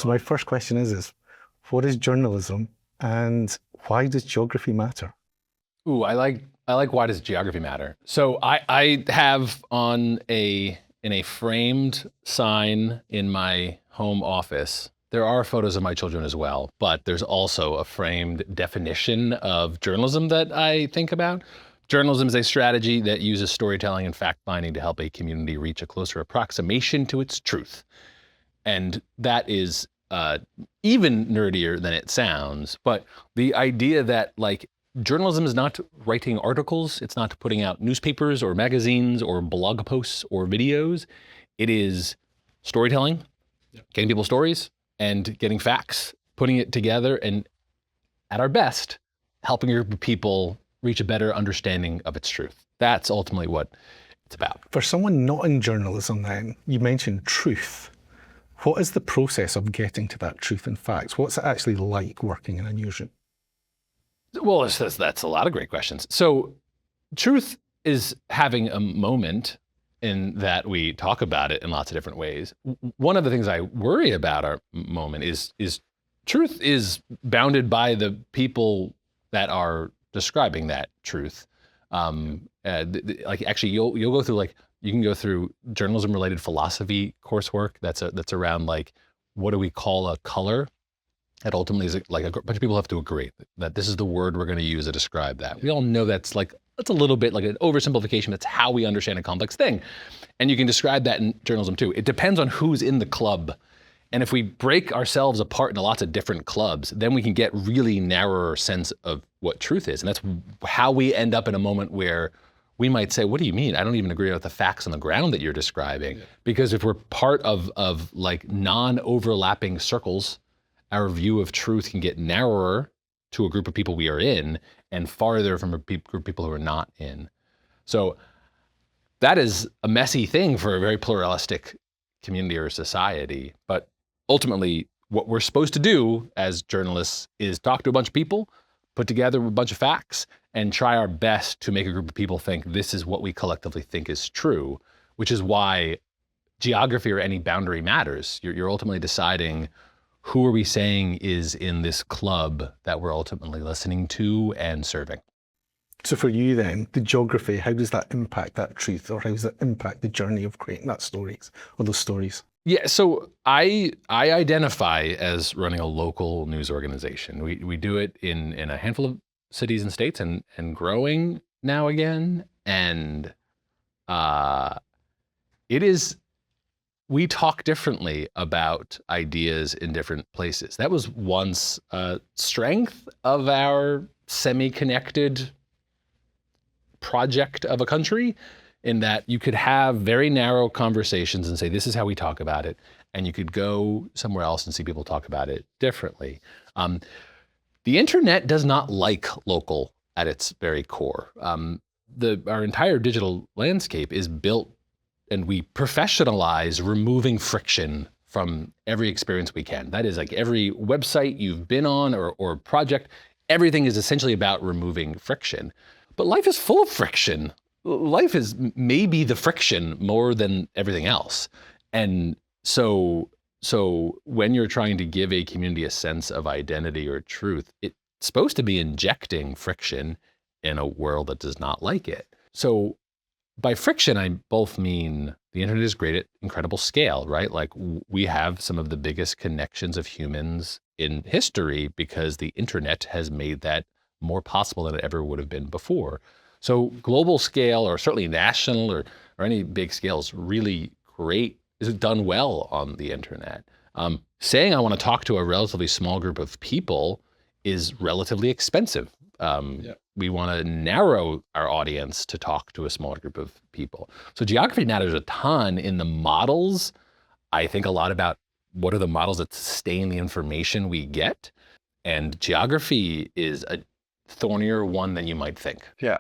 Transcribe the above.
So my first question is what is journalism and why does geography matter? Ooh, I like why does geography matter? So I have in a framed sign in my home office, there are photos of my children as well, but there's also a framed definition of journalism that I think about. Journalism is a strategy that uses storytelling and fact-finding to help a community reach a closer approximation to its truth. And that is even nerdier than it sounds, but the idea that like journalism is not writing articles, it's not putting out newspapers or magazines or blog posts or videos. It is storytelling, getting people stories and getting facts, putting it together, and at our best, helping a group of people reach a better understanding of its truth. That's ultimately what it's about. For someone not in journalism then, you mentioned truth. What is the process of getting to that truth and facts? What's it actually like working in a newsroom? Well, that's a lot of great questions. So truth is having a moment in that we talk about it in lots of different ways. One of the things I worry about our moment is truth is bounded by the people that are describing that truth. Like actually you'll go through you can go through journalism related philosophy coursework that's around like, what do we call a color? That ultimately is like a bunch of people have to agree that this is the word we're going to use to describe that. We all know that's a little bit like an oversimplification. That's how we understand a complex thing. And you can describe that in journalism too. It depends on who's in the club. And if we break ourselves apart into lots of different clubs, then we can get really narrower sense of what truth is. And that's how we end up in a moment where we might say, what do you mean? I don't even agree with the facts on the ground that you're describing. Yeah. Because if we're part of like non-overlapping circles, our view of truth can get narrower to a group of people we are in and farther from a group of people who are not in. So that is a messy thing for a very pluralistic community or society. But ultimately, what we're supposed to do as journalists is talk to a bunch of people, put together a bunch of facts, and try our best to make a group of people think this is what we collectively think is true, which is why geography or any boundary matters. You're ultimately deciding who are we saying is in this club that we're ultimately listening to and serving. So for you then, the geography, how does that impact that truth, or how does that impact the journey of creating that stories or those stories? Yeah, so I identify as running a local news organization. We do it in a handful of cities and states and growing now again. And we talk differently about ideas in different places. That was once a strength of our semi-connected project of a country, in that you could have very narrow conversations and say, this is how we talk about it. And you could go somewhere else and see people talk about it differently. The internet does not like local at its very core. Our entire digital landscape is built, and we professionalize removing friction from every experience we can. That is like every website you've been on or project, everything is essentially about removing friction. But life is full of friction. Life is maybe the friction more than everything else. And so when you're trying to give a community a sense of identity or truth, it's supposed to be injecting friction in a world that does not like it. So by friction, I both mean the internet is great at incredible scale, right? Like we have some of the biggest connections of humans in history because the internet has made that more possible than it ever would have been before. So global scale, or certainly national or any big scale, is really great, is done well on the internet. Saying I want to talk to a relatively small group of people is relatively expensive. We want to narrow our audience to talk to a smaller group of people. So geography matters a ton in the models. I think a lot about what are the models that sustain the information we get. And geography is a thornier one than you might think. Yeah,